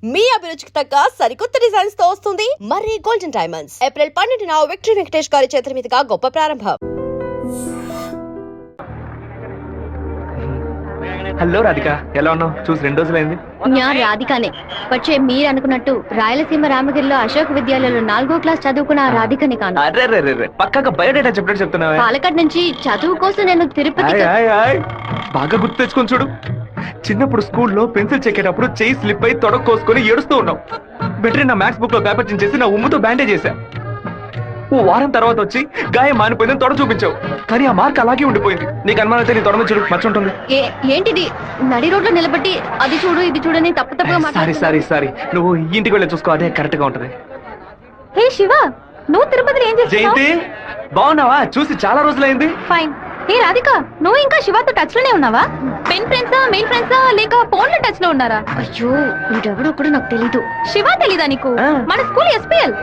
మీ అభిరుచికి తగ్గ సరికొత్త డిజైన్స్ తో వస్తుంది మర్రి గోల్డెన్ డైమండ్స్. ఏప్రిల్ 12న విక్టరీ వెంకటేష్ గారి చేతుల మీదుగా గొప్ప ప్రారంభం. హలో రాధిక, ఎలా ఉన్నావు? చూసి 2 రోజులైంది. ഞാൻ రాధికనే. പക്ഷേ మీరు అనుకున్నట్టు రాయలసీమ రామగిరిలో అశోక్ విద్యాలయంలో 4వ క్లాస్ చదువుకున్న ఆ రాధికని కాను. అరే పక్కగా బయోడేటా చెప్పినట్టు చెప్తున్నావా? పాలకాడ్ నుంచి చదువు కోసం నేను తిరుపతి. బాగా గుర్తు తెచ్చుకొని చూడు. చిన్నప్పుడు స్కూల్లో పెన్సిల్ చెక్కేటప్పుడు చెయ్యి స్లిప్ అయి తొడగ కోసుకొని ఏడుస్తూ ఉన్నావు. బెటరీ నా మ్యాథ్స్ బుక్ లో పేపర్ చించేసి నా ఉమ్ముతో బ్యాండేజ్ చేశా. ఓ వారం తర్వాత వచ్చి గాయం మానిపోయిందని తొడ చూపించావు, కానీ ఆ మార్క్ అలాగే ఉండిపోయింది. నీకు అనుమానం అయితే నీ తొడ మీద చూడు, మచ్చ ఉంటుంది. ఏంటిది? నడి రోడ్లో నిలబెట్టి అది చూడు ఇది చూడని తప్పుగా సారీ నువ్వు ఇంటికి వెళ్ళి చూసుకో, అదే కరెక్ట్ గా ఉంటది. హే శివ, నువ్వు తిరుపతిలో ఏం చేస్తున్నావు? జయంతి, బాగున్నావా? చూసి చాలా రోజులైంది. ఫైన్. హే రాధిక, నువ్వు ఇంకా శివతో టచ్ లోనే ఉన్నావా? పెన్ ఫ్రెండ్సా, మెయిల్ ఫ్రెండ్సా, లేక ఫోన్ లో టచ్ లో ఉన్నారా? అయ్యో, వీడెవడో కూడా నాకు తెలీదు. శివ తెలీదా నీకు? మన స్కూల్ ఎస్పీఎల్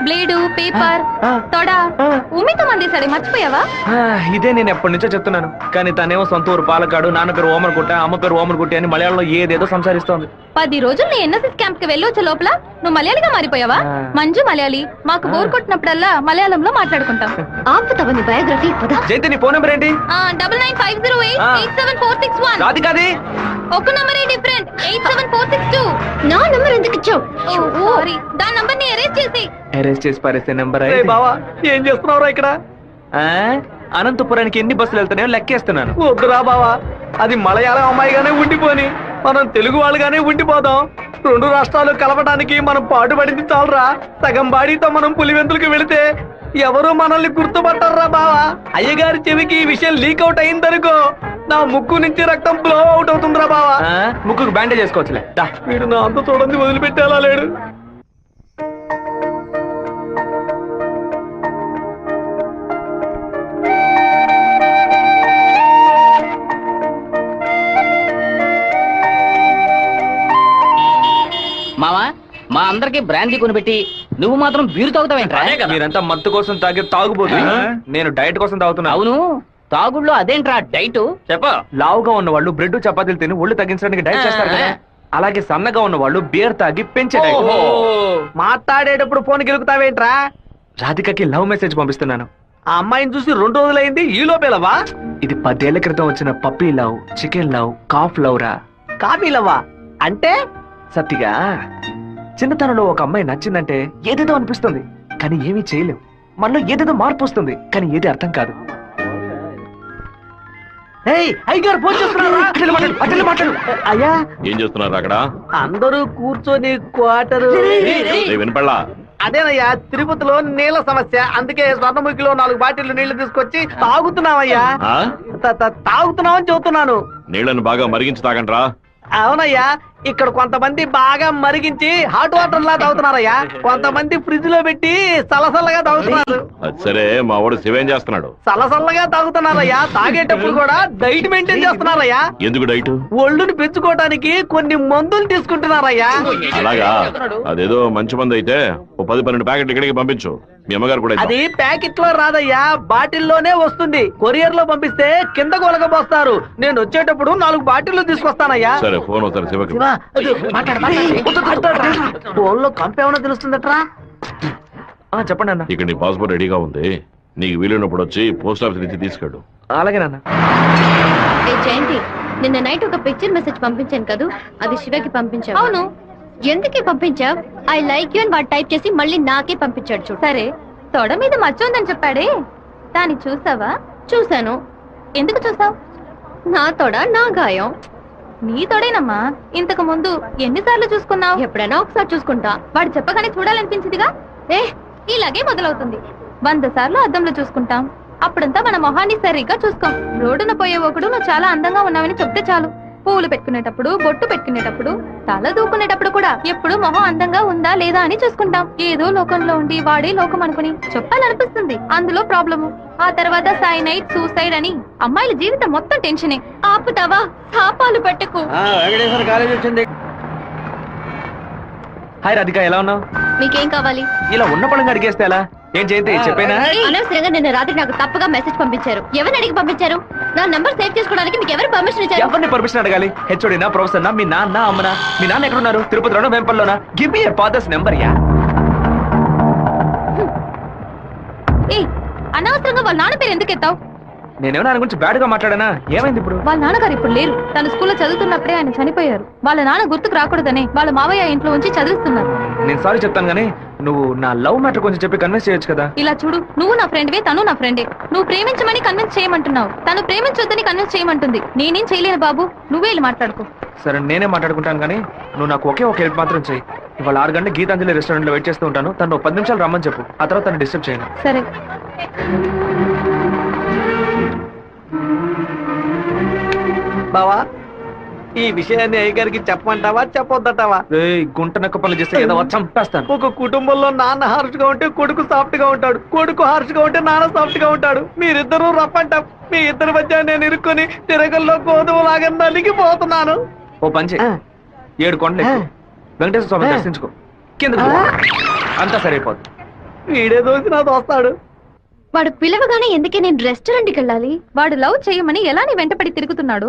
బ్లేడు, పేపర్, తొడ ఉమ్మితో మందేశాడే, మర్చిపోయావా? ఇదే నేను ఎప్పటి నుంచో చెప్తున్నాను, కానీ తనేమో సొంత ఊరు పాలకాడు, నాన్న పేరు ఓమర్గుట్ట, అమ్మ పేరు ఓమర్గుట్టి అని మలయాళంలో ఏదేదో సంసారిస్తోంది. 10 రోజులు నీ ఎన్ఎస్ఎస్ క్యాంప్ కి వెళ్ళొచ్చే లోపల నువ్వు మలయాళిగా మారిపోయావా? మంజు మలయాళి. మాకు బోర్ కొట్టినప్పుడల్లా మలయాళంలో మాట్లాడుకుంటాం. ఆపుతావా నీ బయోగ్రఫీ? జయంతి, నీ ఫోన్ నెంబర్ ఏంటి? 9950887461. రాధికాది ఒక నంబరే డిఫరెంట్, 87462. నా నంబర్ ఎందుకు ఇచ్చావు? సారీ, దాని నంబర్ ని ఎరేజ్ చేసి పారేసే నంబర్. బావా, ఏం చేస్తున్నావురా ఇక్కడ? అనంతపురానికి ఎన్ని బస్సులు వెళ్తున్నాయో లెక్కేస్తున్నాను. వద్దురా బావా, అది మలయాళం అమ్మాయిగానే ఉండిపోని, మనం తెలుగు వాళ్ళుగానే ఉండిపోదాం. 2 రాష్ట్రాలు కలపడానికి మనం పాటుపడింది చాలరా. సగం బాడీతో మనం పులివెందులకు వెళితే ఎవరు మనల్ని గుర్తుపట్టారా బావా. అయ్యగారి చెవికి ఈ విషయం లీక్ అవుట్ అయిందనుకో, నా ముక్కు నుంచి రక్తం బ్లో అవుట్ అవుతుందిరా బావా. ముక్కుకు బ్యాండేజ్ చేసుకోవచ్చులే. వీడు నా అంత చూడండి వదిలిపెట్టేలా లేడు. మావా, మా అందరికి బ్రాందీ కొనిపెట్టి నువ్వు మాత్రం బీరు తాగుతావేంట్రా? మీరంతా మత్తు కోసం తాగే తాగుబోతు, నేను డైట్ కోసం తాగుతున్నా. అవును, తాగుళ్ళో అదేంట్రా డైట్? చెప్ప. లావుగా ఉన్న వాళ్ళు బ్రెడ్ చపాతీలు తిని ఒళ్ళు తగ్గించడానికి డైట్ చేస్తారు కదా, అలాగే సన్నగా ఉన్న వాళ్ళు బియర్ తాగి పెంచే డైట్. మాట్లాడేటప్పుడు ఫోన్ గెలుగుతావేంట్రా? రాధికకి లవ్ మెసేజ్ పంపిస్తున్నాను. ఆ అమ్మాయిని చూసి 2 రోజులైంది, ఈ లోపేలవా? ఇది 10 ఏళ్ల క్రితం వచ్చిన puppy love, chicken love, calf love రా. కాఫీ లవ్వా అంటే? సత్తిగా చిన్నతనంలో ఒక అమ్మాయి నచ్చిందంటే ఏదేదో అనిపిస్తుంది, కానీ ఏమీ చేయలేం. మనలో ఏదేదో మార్పు వస్తుంది, కానీ ఏది అర్థం కాదు. అయ్యా, ఏం చేస్తున్నారు అక్కడ? అందరూ కూర్చొని క్వార్టరు వినపడలా? అదేనయ్యా, తిరుపతిలో నీళ్ళ సమస్య, అందుకే స్వర్ణముఖిలో 4 బాటిళ్లు నీళ్లు తీసుకొచ్చి తాగుతున్నామయ్యా. తాగుతున్నామని చెబుతున్నాను. నీళ్లను బాగా మరిగించి తాగండ్రా. అవునయ్యా, ఇక్కడ కొంతమంది బాగా మరిగించి హాట్ వాటర్ లా తాగుతున్నారయ్యా, కొంతమంది ఫ్రిడ్జ్ లో పెట్టి సలసల్లగా తాగుతున్నారు. సరే, మా వాడు శివేం చేస్తున్నాడు? సలసల్లగా తాగుతున్నారయ్యా. తాగేటప్పుడు కూడా డైట్ మెయింటైన్ చేస్తున్నారయ్యా. ఎందుకు డైట్? ఒళ్ళుని పెంచుకోవడానికి కొన్ని మందులు తీసుకుంటున్నారయ్యా. అలాగా? అదేదో మంచి మందు అయితే ఓ 10-12 ప్యాకెట్లు ఇక్కడికి పంపించు. మీ అమ్మగారు కూడా. అది ప్యాకెట్ లో రాదయ్యా, బాటిల్లోనే వస్తుంది. కొరియర్ లో పంపిస్తే కింద కొలగబోస్తారు. నేను వచ్చేటప్పుడు 4 బాటిల్లు తీసుకొస్తానయ్యా. సరే, ఫోన్ అవుతారు శివకి. ఫోన్ లో కంపేమన్నా తెలుస్తుందట్రా? చెప్పండి అన్న. ఇక్కడ నీ పాస్పోర్ట్ రెడీగా ఉంది, నీకు వీలున్నప్పుడు వచ్చి పోస్ట్ ఆఫీస్ నుంచి తీసుకెళ్ళు. అలాగే నాన్న. జయంతి, నిన్న నైట్ ఒక పిక్చర్ మెసేజ్ పంపించాను కదా, అది శివకి పంపించావు. అవును, ఎందుకే పంపించావు? ఐ లైక్ యూ అని వాడు టైప్ చేసి మళ్ళీ నాకే పంపించాడు. చూడు. సరే, తొడ మీద మచ్చ ఉందని చెప్పాడే, దాన్ని చూసావా? చూసాను. ఎందుకు చూసావు? నా తొడ నా గాయం. నీ తొడేనమ్మా. ఇంతకు ముందు ఎన్నిసార్లు చూసుకున్నావు? ఎప్పుడైనా ఒకసారి చూసుకుంటా. వాడు చెప్పగానే చూడాలనిపించిందిగా. ఇలాగే మొదలవుతుంది. 100 సార్లు అద్దంలో చూసుకుంటాం, అప్పుడంతా మన మొహాన్ని సరిగ్గా చూసుకోం. రోడ్డున పోయే ఒకడు నువ్వు చాలా అందంగా ఉన్నావని చెప్తే చాలు. పువ్వులు పెట్టుకునేటప్పుడు, బొట్టు పెట్టుకునేటప్పుడు, తల దూకునేటప్పుడు కూడా ఎప్పుడు మొహం అందంగా ఉందా లేదా అని చూసుకుంటాం. ఏదో లోకంలో ఉండి వాడే లోకం అనుకుని చెప్పాలనిపిస్తుంది. అందులో ప్రాబ్లము. ఆ తర్వాత సైనైడ్, సూసైడ్ అని అమ్మాయిల జీవితం మొత్తం టెన్షనే. ఆపుతావా? శాపాలు పెట్టకు. హాయ్ రాధిక, ఎలా ఉన్నావు? మీకేం కావాలి? ఇలా ఉన్న పడంగా అడిగేస్తే ఎలా? ఏం జయంతి చెప్పేనా? అనవసరంగా నిన్న రాత్రి నాకు తప్పుగా మెసేజ్ పంపించారు. ఎవరిని అడిగి పంపించారు? నా నంబర్ సేవ్ చేసుకోవడానికి మీకు ఎవరు పర్మిషన్ ఇచ్చారు? ఎవరిని పర్మిషన్ అడగాలి? హెచ్ఓడినా, ప్రొఫెసర్నా, మీ నాన్న, అమ్మనా? మీ నాన్న ఎక్కడున్నారు? తిరుపతిలోనా, వెంపల్లోనా? Give me your father's number yeah. అనవసరంగా వాళ్ళ నాన్న పేరు ఎందుకు ఎత్తావు? నేనేమో ఆయన గురించి బ్యాడ్ గా మాట్లాడానా? ఏమైంది ఇప్పుడు? వాళ్ళ నాన్నగారు ఇప్పుడు లేరు. తన స్కూల్లో చదువుతున్నప్పుడే ఆయన చనిపోయారు. వాళ్ళ నాన్న గుర్తుకు రాకూడదని వాళ్ళ మావయ్య ఇంట్లో ఉంచి చదివిస్తున్నారు. నేను సారీ చెప్తాను గానీ నువ్వు నా లవ్ మ్యాటర్ కొంచెం చెప్పి కన్విన్స్ చేయొచ్చు కదా. ఇలా చూడు, నువ్వు నా ఫ్రెండ్వే, తను నా ఫ్రెండే. నువ్వు ప్రేమించమని కన్విన్స్ చేయమంటున్నావు, తను ప్రేమించొద్దని కన్విన్స్ చేయమంటుంది. నేనేం చేయలేను బాబు, నువ్వే వెళ్ళి మాట్లాడుకో. సరే నేనే మాట్లాడుకుంటాను కానీ నువ్వు నాకు ఒకే ఒక హెల్ప్ మాత్రం చెయ్యి. ఇవాళ 6 గంటల గీతాంజలి రెస్టారెంట్ లో వెయిట్ చేస్తూ ఉంటాను. తను 10 నిమిషాలు రమ్మని చెప్పు. ఆ తర్వాత తను డిస్టర్బ్ చేయను. సరే. బావా, ఈ విషయాన్ని అయ్యగారికి చెప్పమంటావా చెప్పొద్దటావా? గుంట నక్క పనులు చేస్తే ఏదో చంపేస్తాను. ఒక కుటుంబంలో నాన్న హార్ష్ గా ఉంటే కొడుకు సాఫ్ట్ గా ఉంటాడు, కొడుకు హార్ష్ గా ఉంటే నాన్న సాఫ్ట్ గా ఉంటాడు. మీరిద్దరూ రప్పంట. మీ ఇద్దరి మధ్య నేను ఇరుక్కుని తిరగల్లో గోధుమ లాగా నలిగిపోతున్నాను. ఓ పంచే 7 కొండలు ఎక్కు. వెంకటేశ్వర స్వామి దర్శించుకో. కింద అంతా సరైపోద్ది. వీడే దోసి నా దోస్తాడు. వాడు పిలవగానే ఎందుకే నేను రెస్టారెంట్కి వెళ్ళాలి? వాడు లవ్ చేయమని ఎలా నీ వెంటపడి తిరుగుతున్నాడు,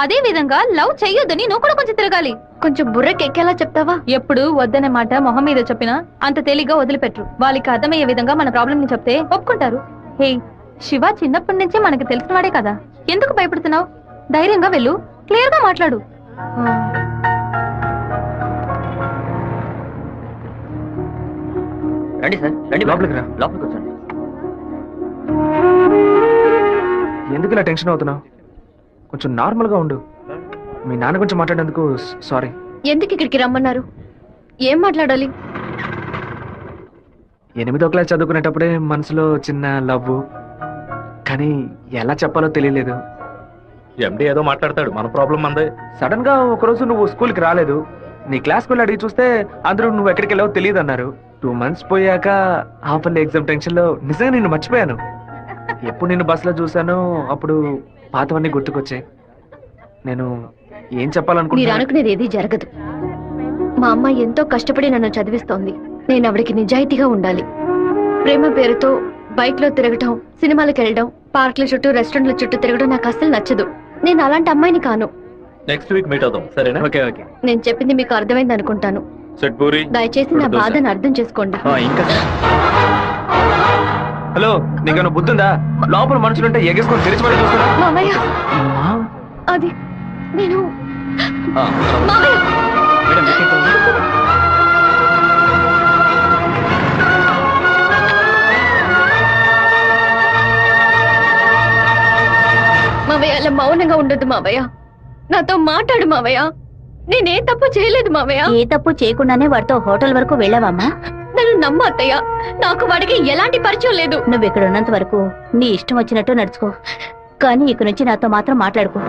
అదే విధంగా లవ్ చెయ్యొద్దని నువ్వు కూడా కొంచెం తిరగాలి. కొంచెం బుర్రకెక్కేలా చెప్తావా? ఎప్పుడు వద్దనే మాట మొహం మీద చెప్పినా అంత తేలిగ్గా వదిలిపెట్టరు. వాళ్ళకి అర్థమయ్యే విధంగా మన ప్రాబ్లం ని చెప్తే ఒప్పుకుంటారు. హే శివ చిన్నప్పటి నుంచే మనకి తెలిసినవాడే కదా, ఎందుకు భయపడుతున్నావు? ధైర్యంగా వెళ్ళు, క్లియర్ గా మాట్లాడు. రండి సార్, రండి లోపలికి రా. లోపలికి వచ్చండి. ఎందుకు ఇలా టెన్షన్ అవుతున్నావు? కొంచెం నార్మల్ గా ఉండు. మీ నాన్న గురించి మాట్లాడేందుకు సారీ. ఎందుకు ఇక్కడికి రమ్మన్నారు? ఏం మాట్లాడాలి? 8వ క్లాస్ చదువుకునేటప్పుడే మనసులో చిన్న లవ్, కానీ ఎలా చెప్పాలో తెలియలేదు. ఎండి ఏదో మాట్లాడతాడు, మన ప్రాబ్లం మందే. సడన్ గా ఒకరోజు నువ్వు స్కూల్కి రాలేదు. నీ క్లాస్కి వెళ్ళి అడిగి చూస్తే అందరూ నువ్వు ఎక్కడికి వెళ్ళావో తెలియదు అన్నారు. 2 months పోయాక హాఫర్లీ ఎగ్జామ్ టెన్షన్ లో నిజంగా నిన్ను మర్చిపోయాను. ఎప్పుడు నిన్ను బస్సులో చూసానో అప్పుడు పాతవన్నీ గుర్తుకొచ్చాయి. నేను ఏం మీరు చెప్పాలనుకుంటున్నా? అనుకునేది ఏది జరగదు. మా అమ్మ ఎంతో కష్టపడి నన్ను చదివిస్తోంది. నేను ఆవిడకి నిజాయితీగా ఉండాలి. ప్రేమ పేరుతో బైక్ లో తిరగటం, సినిమాలకు వెళ్ళడం, పార్కుల చుట్టూ, రెస్టారెంట్ల చుట్టూ తిరగడం నాకు అస్సలు నచ్చదు. నేను అలాంటి అమ్మాయిని కాను. నెక్స్ట్ వీక్ మీట్ అవుదాం, సరేనా? Okay okay. నేను చెప్పింది మీకు అర్థమైంది అనుకుంటాను. సెట్ పూరి. దయచేసి నా బాధను అర్థం చేసుకోండి. ఇంకా హలో, నీకేమైనా బుద్ధుందా? లోపల మనుషులుంటే ఎగేసుకొని తెరిచి పడి చూస్తున్నా. మామయ్య, అది నేను మామయ్య. మావయ్య అలా మౌనంగా ఉండొద్దు మావయ్య. నాతో మాట్లాడు మావయ్య. నేనే తప్పు చేయలేదు మావయ్య. ఏ తప్పు చేయకుండానే వాడితో హోటల్ వరకు వెళ్ళావమ్మా? నన్ను నమ్ము అత్తయ్య, నాకు వాడికి ఎలాంటి పరిచయం లేదు. నువ్వు ఇక్కడ ఉన్నంత వరకు నీ ఇష్టం వచ్చినట్టు నడుచుకో, కానీ ఇక నుంచి నాతో మాత్రం మాట్లాడుకో.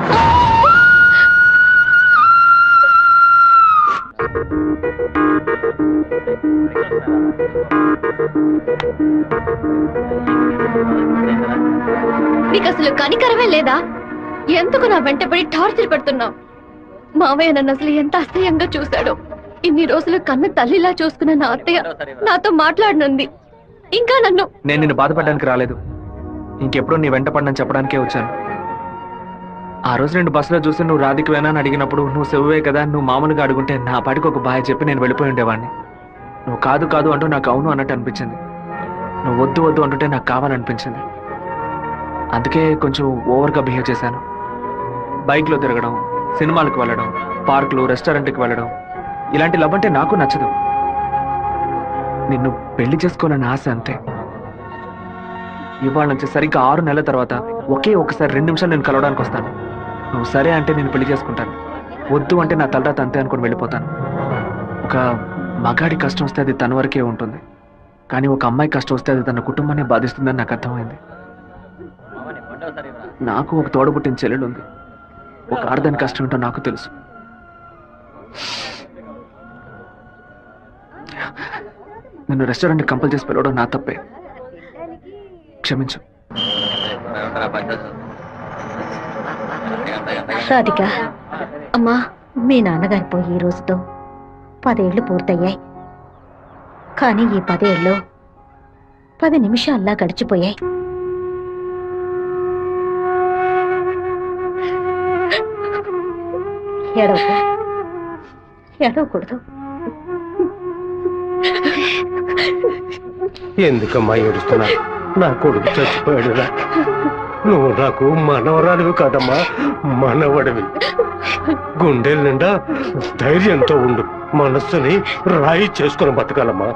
నీకు అసలు కనికరమే లేదా? ఎందుకు నా వెంటబడి టార్చర్ పెడుతున్నావు? మావయ్య నన్ను అసలు ఎంత అసహ్యంగా చూశాడో. ఇన్ని రోజులు కన్న తల్లిలా చూసుకున్న నా అత్తయ్య నాతో మాట్లాడనుంది. ఇంకా నన్ను నేను నిన్ను బాధపడడానికి రాలేదు. ఇంకెప్పుడు నీ వెంట పడనని చెప్పడానికే వచ్చాను. ఆ రోజు నేను బస్సులో చూసి నువ్వు రాధికవేనా అని అడిగినప్పుడు నువ్వు సెవ్వే కదా, నువ్వు మామూలుగా అడుగుంటే నా పాటికి ఒక బాయ్ చెప్పి నేను వెళ్ళిపోయి ఉండేవాడిని. నువ్వు కాదు కాదు అంటూ నాకు అవును అన్నట్టు అనిపించింది. నువ్వు వద్దు వద్దు అంటుంటే నాకు కావాలనిపించింది. అందుకే కొంచెం ఓవర్గా బిహేవ్ చేశాను. బైక్లో తిరగడం, సినిమాలకు వెళ్ళడం, పార్కులు, రెస్టారెంట్కి వెళ్ళడం, ఇలాంటి లవ్ అంటే నాకు నచ్చదు. నిన్ను పెళ్లి చేసుకోవాలని ఆశ అంతే. ఇవాళ నుంచి సరిగ్గా 6 నెలల తర్వాత ఒకే ఒకసారి 2 నిమిషాలు నేను కలవడానికి వస్తాను. నువ్వు సరే అంటే నేను పెళ్లి చేసుకుంటాను, వద్దు అంటే నా తలరాత అంతే అనుకుని వెళ్ళిపోతాను. ఒక మగాడి కష్టం వస్తే అది తన వరకే ఉంటుంది, కానీ ఒక అమ్మాయి కష్టం వస్తే అది తన కుటుంబాన్ని బాధిస్తుందని నాకు అర్థమైంది. నాకు ఒక తోడబుట్టిన చెల్లెలు ఉంది. ఒక ఆడదాని కష్టం ఏంటో నాకు తెలుసు. నిన్ను రెస్టారెంట్ కంపల్ చేసి పిలవడం నా తప్పే, క్షమించు. రాధిక, అమ్మా, మీ నాన్నగారు పోయి ఈ రోజుతో 10 ఏళ్లు పూర్తయ్యాయి. కానీ ఈ 10 ఏళ్ళు 10 నిమిషాల్లా గడిచిపోయాయి. ఏడవకూడదు. ఎందుకమ్మా ఏడుస్తున్నా? నా కొడుకు చచ్చిపోయాడురా. నువ్వు నాకు మనవరాలివి కాదమ్మా, మనవడివి. గుండెల నిండా ధైర్యంతో ఉండు. మనస్సుని రాయి చేసుకుని బతకాలమ్మా.